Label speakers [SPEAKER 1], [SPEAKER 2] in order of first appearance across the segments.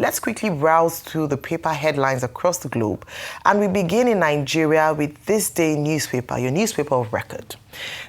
[SPEAKER 1] let's quickly browse through the paper headlines across the globe. And we begin in Nigeria with This Day newspaper, your newspaper of record.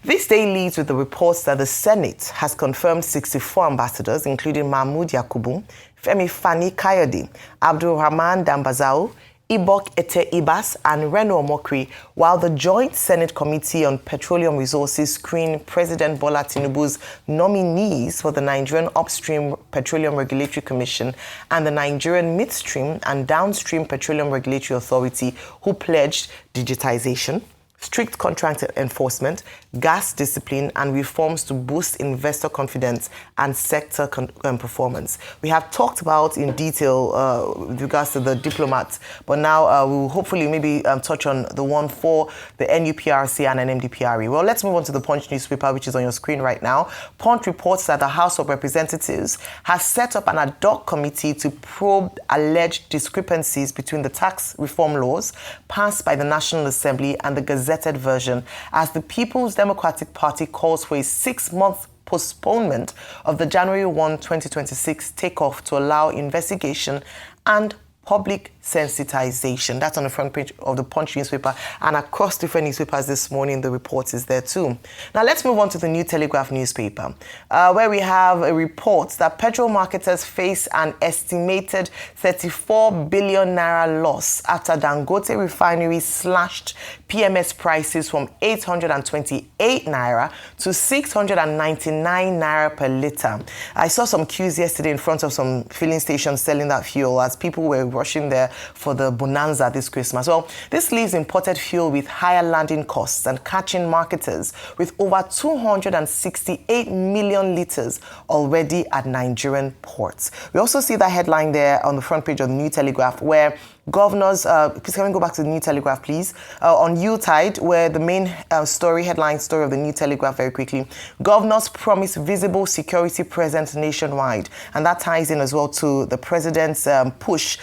[SPEAKER 1] This day leads with the reports that the Senate has confirmed 64 ambassadors, including Mahmoud Yakubu, Femi Fani Kayode, Abdul Rahman Dambazao, Ibok Ete Ibas and Reno Omokri, while the Joint Senate Committee on Petroleum Resources screened President Bola Tinubu's nominees for the Nigerian Upstream Petroleum Regulatory Commission and the Nigerian Midstream and Downstream Petroleum Regulatory Authority, who pledged digitization, strict contract enforcement, gas discipline, and reforms to boost investor confidence and sector performance. We have talked about in detail with regards to the diplomats, but now we'll hopefully maybe touch on the one for the NUPRC and NMDPRA. Well, let's move on to the Punch newspaper, which is on your screen right now. Punch reports that the House of Representatives has set up an ad hoc committee to probe alleged discrepancies between the tax reform laws passed by the National Assembly and the gazetted version, as the People's Democratic Party calls for a 6-month postponement of the January 1, 2026 takeoff to allow investigation and public sensitization. That's on the front page of the Punch newspaper, and across different newspapers this morning, the report is there too. Now let's move on to the New Telegraph newspaper, where we have a report that petrol marketers face an estimated 34 billion naira loss after Dangote refinery slashed PMS prices from 828 naira to 699 naira per litre. I saw some queues yesterday in front of some filling stations selling that fuel as people were rushing there for the bonanza this Christmas. Well, this leaves imported fuel with higher landing costs and catching marketers with over 268 million litres already at Nigerian ports. We also see that headline there on the front page of the New Telegraph, where governors, please can we go back to the New Telegraph, please? On Yuletide, where the main headline story of the New Telegraph very quickly, governors promise visible security presence nationwide. And that ties in as well to the president's push,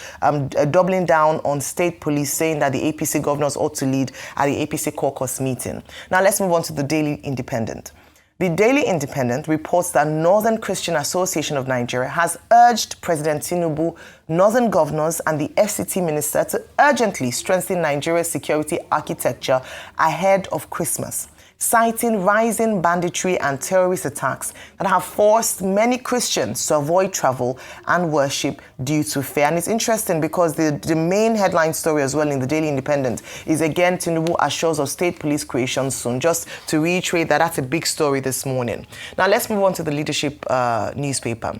[SPEAKER 1] doubling down on state police, saying that the APC governors ought to lead at the APC caucus meeting. Now let's move on to the Daily Independent. The Daily Independent reports that Northern Christian Association of Nigeria has urged President Tinubu, Northern governors and the FCT minister to urgently strengthen Nigeria's security architecture ahead of Christmas, citing rising banditry and terrorist attacks that have forced many Christians to avoid travel and worship due to fear. And it's interesting because the main headline story as well in the Daily Independent is, again, Tinubu assures of state police creation soon. Just to reiterate that that's a big story this morning. Now let's move on to the Leadership newspaper.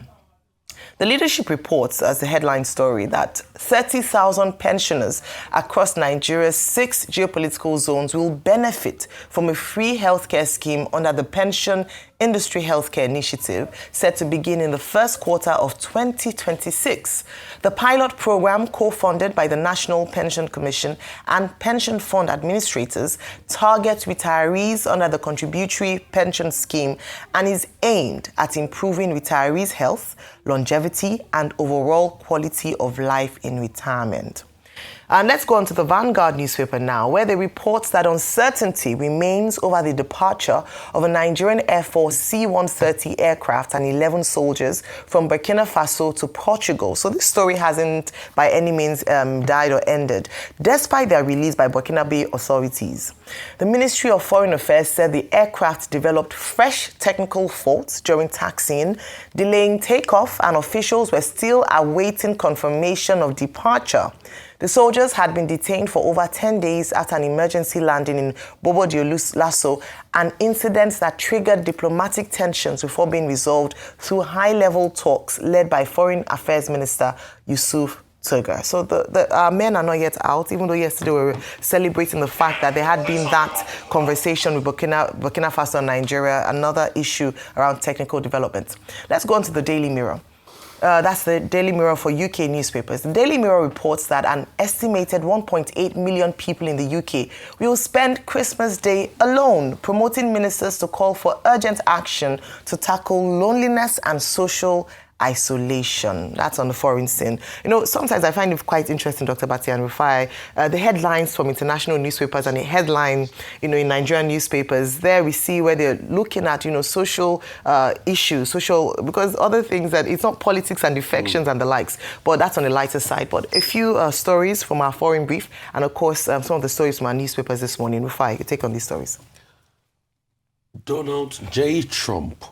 [SPEAKER 1] The Leadership reports as the headline story that 30,000 pensioners across Nigeria's 6 geopolitical zones will benefit from a free healthcare scheme under the Pension Industry Healthcare Initiative, set to begin in the first quarter of 2026. The pilot program, co-funded by the National Pension Commission and pension fund administrators, targets retirees under the contributory pension scheme and is aimed at improving retirees' health, longevity, and overall quality of life in retirement. And let's go on to the Vanguard newspaper now, where they report that uncertainty remains over the departure of a Nigerian Air Force C-130 aircraft and 11 soldiers from Burkina Faso to Portugal. So this story hasn't by any means died or ended, despite their release by Burkinabe authorities. The Ministry of Foreign Affairs said the aircraft developed fresh technical faults during taxiing, delaying takeoff, and officials were still awaiting confirmation of departure. The soldiers had been detained for over 10 days after an emergency landing in Bobo Dioulasso, an incident that triggered diplomatic tensions before being resolved through high-level talks led by Foreign Affairs Minister Yusuf Toga. So our men are not yet out, even though yesterday we were celebrating the fact that there had been that conversation with Burkina Faso and Nigeria, another issue around technical development. Let's go on to the Daily Mirror. That's the Daily Mirror for UK newspapers. The Daily Mirror reports that an estimated 1.8 million people in the UK will spend Christmas Day alone, promoting ministers to call for urgent action to tackle loneliness and social isolation. That's on the foreign scene. You know, sometimes I find it quite interesting, Dr. Bati and Rufai, the headlines from international newspapers and the headline, you know, in Nigerian newspapers, there we see where they're looking at, you know, social issues, because other things that it's not politics and defections and the likes, but that's on the lighter side. But a few stories from our foreign brief, and of course, some of the stories from our newspapers this morning. Rufai, you take on these stories.
[SPEAKER 2] Donald J. Trump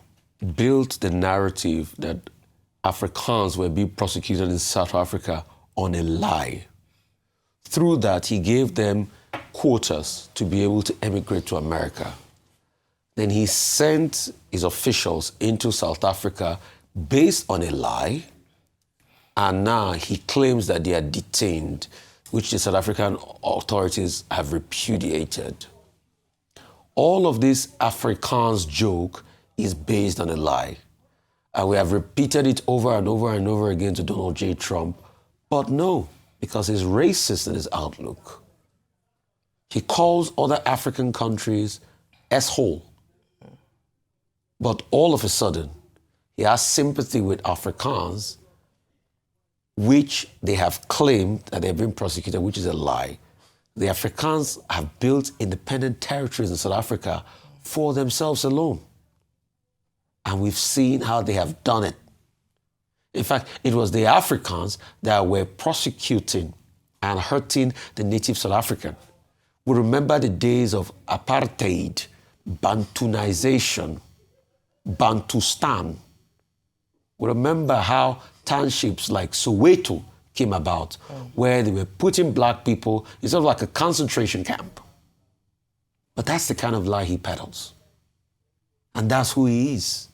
[SPEAKER 2] built the narrative that Afrikaans were being prosecuted in South Africa on a lie. Through that, he gave them quotas to be able to emigrate to America. Then he sent his officials into South Africa based on a lie, and now he claims that they are detained, which the South African authorities have repudiated. All of this Afrikaans joke is based on a lie. And we have repeated it over and over and over again to Donald J. Trump. But no, because he's racist in his outlook. He calls other African countries S-hole. But all of a sudden, he has sympathy with Afrikaans, which they have claimed that they've been prosecuted, which is a lie. The Afrikaans have built independent territories in South Africa for themselves alone. And we've seen how they have done it. In fact, it was the Afrikaans that were prosecuting and hurting the native South African. We remember the days of apartheid, Bantunization, Bantustan. We remember how townships like Soweto came about, where they were putting black people in sort of like a concentration camp. But that's the kind of lie he peddles. And that's who he is.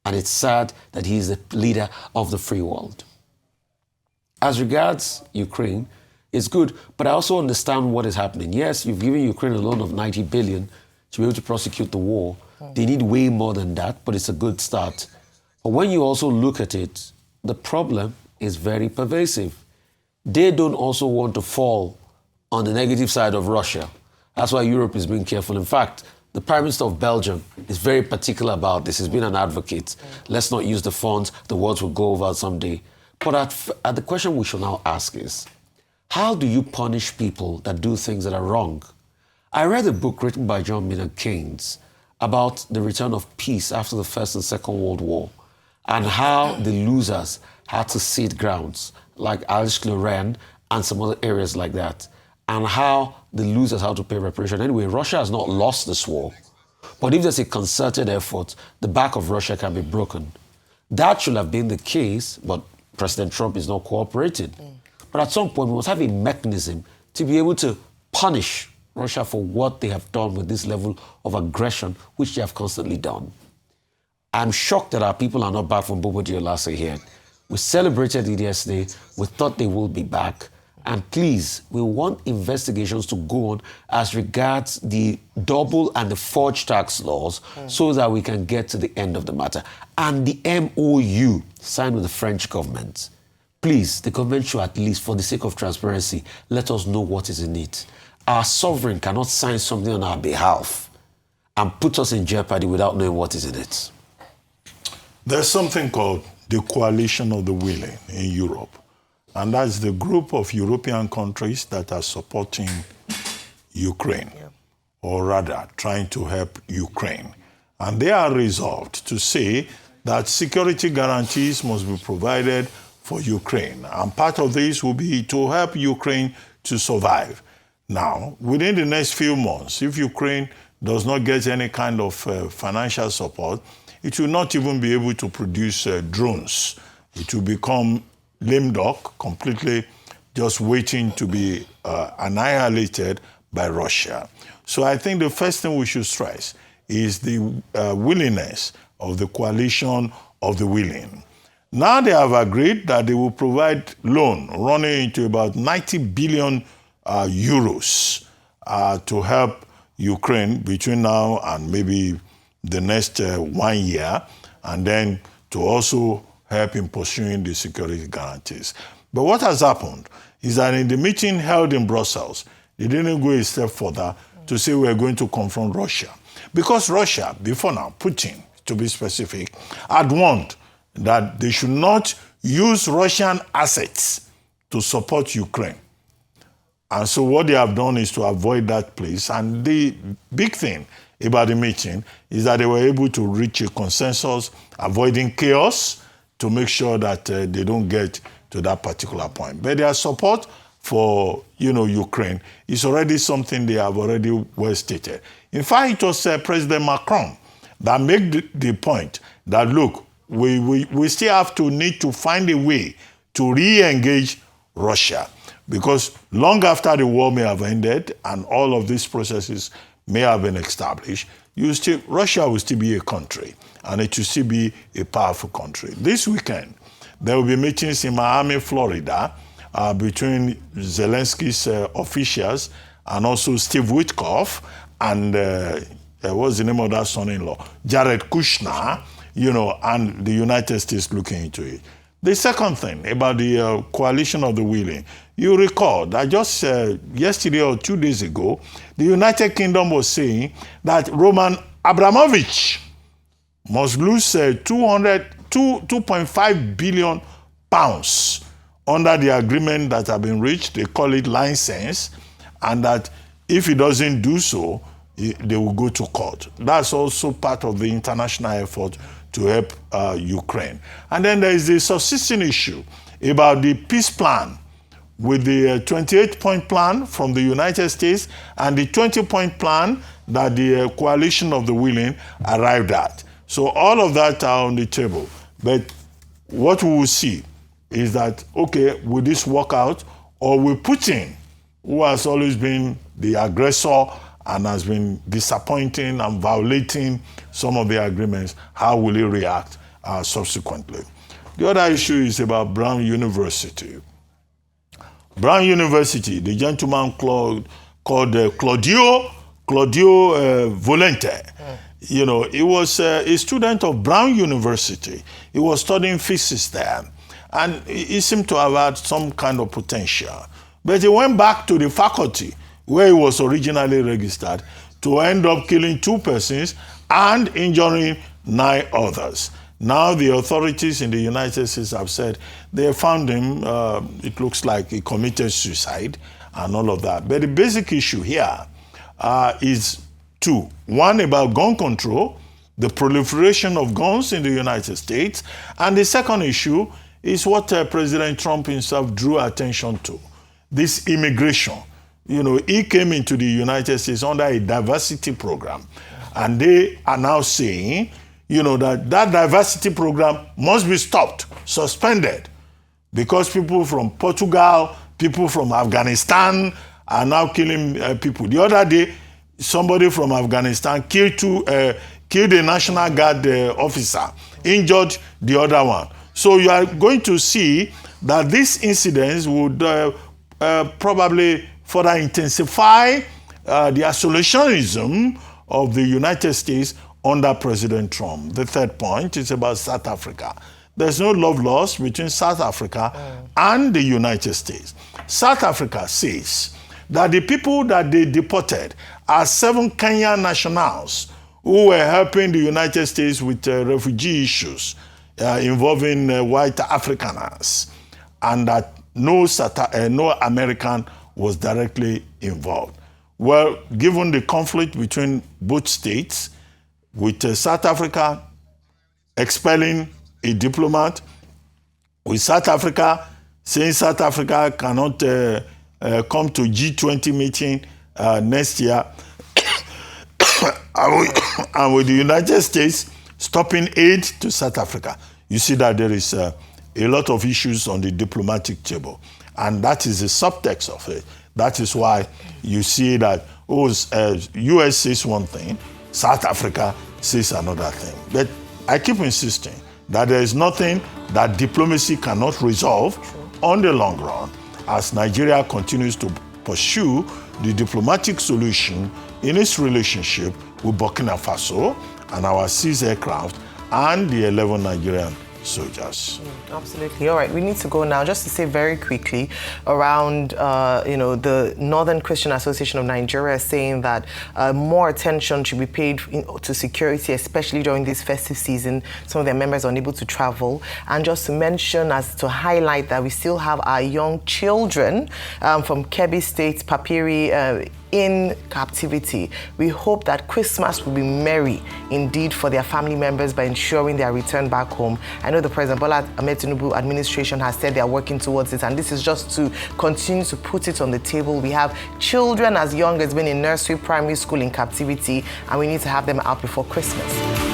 [SPEAKER 2] And it's sad that he is the leader of the free world. As regards Ukraine, it's good, but I also understand what is happening. Yes, you've given Ukraine a loan of 90 billion to be able to prosecute the war. They need way more than that, but it's a good start. But when you also look at it, the problem is very pervasive. They don't also want to fall on the negative side of Russia. That's why Europe is being careful. In fact, the Prime Minister of Belgium is very particular about this. He's been an advocate. Let's not use the funds. The words will go over someday. But the question we should now ask is, how do you punish people that do things that are wrong? I read a book written by John Maynard Keynes about the return of peace after the First and Second World War and how the losers had to cede grounds like Alsace-Lorraine and some other areas like that, and how the losers had to pay reparation. Anyway, Russia has not lost this war, but if there's a concerted effort, the back of Russia can be broken. That should have been the case, but President Trump is not cooperating. But at some point, we must have a mechanism to be able to punish Russia for what they have done with this level of aggression, which they have constantly done. I'm shocked that our people are not back from Bobo Dioulasse here. We celebrated it yesterday. We thought they will be back. And please, we want investigations to go on as regards the double and the forged tax laws so that we can get to the end of the matter. And the MOU signed with the French government. Please, the government should at least, for the sake of transparency, let us know what is in it. Our sovereign cannot sign something on our behalf and put us in jeopardy without knowing what is in it.
[SPEAKER 3] There's something called the Coalition of the Willing in Europe. And that's the group of European countries that are supporting Ukraine, or rather trying to help Ukraine. And they are resolved to say that security guarantees must be provided for Ukraine. And part of this will be to help Ukraine to survive. Now, within the next few months, if Ukraine does not get any kind of financial support, it will not even be able to produce drones. It will become lame duck, completely just waiting to be annihilated by Russia. So I think the first thing we should stress is the willingness of the Coalition of the Willing. Now they have agreed that they will provide loan running into about 90 billion euros to help Ukraine between now and maybe the next 1 year, and then to also help in pursuing the security guarantees. But what has happened is that in the meeting held in Brussels, they didn't go a step further to say we're going to confront Russia. Because Russia, before now, Putin, to be specific, had warned that they should not use Russian assets to support Ukraine. And so what they have done is to avoid that place. And the big thing about the meeting is that they were able to reach a consensus, avoiding chaos, to make sure that they don't get to that particular point. But their support for, Ukraine is already something they have already well stated. In fact, it was President Macron that made the point that, look, we still have to need to find a way to re-engage Russia, because long after the war may have ended and all of these processes may have been established, Russia will still be a country, and it will still be a powerful country. This weekend, there will be meetings in Miami, Florida, between Zelensky's officials and also Steve Witkoff and what's the name of that son-in-law? Jared Kushner, and the United States looking into it. The second thing about the coalition of the willing, you recall that just yesterday or 2 days ago, the United Kingdom was saying that Roman Abramovich must lose 2.5 billion pounds under the agreement that have been reached. They call it license, and that if he doesn't do so, they will go to court. That's also part of the international effort to help Ukraine. And then there is the subsisting issue about the peace plan, with the 28-point plan from the United States and the 20-point plan that the coalition of the willing arrived at. So all of that are on the table. But what we will see is that, okay, will this work out, or will Putin, who has always been the aggressor and has been disappointing and violating some of the agreements, how will he react subsequently? The other issue is about Brown University. Brown University, the gentleman called Claudio Volente, he was a student of Brown University. He was studying physics there, and he seemed to have had some kind of potential. But he went back to the faculty where he was originally registered to end up killing 2 persons and injuring 9 others. Now the authorities in the United States have said they found him, it looks like he committed suicide and all of that. But the basic issue here is 2. One, about gun control, the proliferation of guns in the United States. And the second issue is what President Trump himself drew attention to, this immigration. He came into the United States under a diversity program. And they are now saying, that diversity program must be stopped, suspended, because people from Portugal, people from Afghanistan are now killing people. The other day, somebody from Afghanistan killed a National Guard officer, injured the other one. So you are going to see that these incidents would probably further intensify the isolationism of the United States under President Trump. The third point is about South Africa. There's no love lost between South Africa and the United States. South Africa says that the people that they deported are 7 Kenyan nationals who were helping the United States with refugee issues involving white Afrikaners, and that no American was directly involved. Well, given the conflict between both states, with South Africa expelling a diplomat, with South Africa saying South Africa cannot come to G20 meeting next year, and with the United States stopping aid to South Africa, you see that there is a lot of issues on the diplomatic table. And that is the subtext of it. That is why you see that US says one thing, South Africa says another thing. But I keep insisting that there is nothing that diplomacy cannot resolve on the long run, as Nigeria continues to pursue the diplomatic solution in its relationship with Burkina Faso and our seized aircraft and the 11 Nigerian soldiers.
[SPEAKER 1] Absolutely. All right, we need to go now. Just to say very quickly around, the Northern Christian Association of Nigeria saying that more attention should be paid to security, especially during this festive season. Some of their members are unable to travel. And just to mention, as to highlight that we still have our young children from Kebbi State, Papiri, in captivity. We hope that Christmas will be merry indeed for their family members by ensuring their return back home. I know the President Bola Ahmed Tinubu administration has said they are working towards it, and this is just to continue to put it on the table. We have children as young as being in nursery, primary school in captivity, and we need to have them out before Christmas.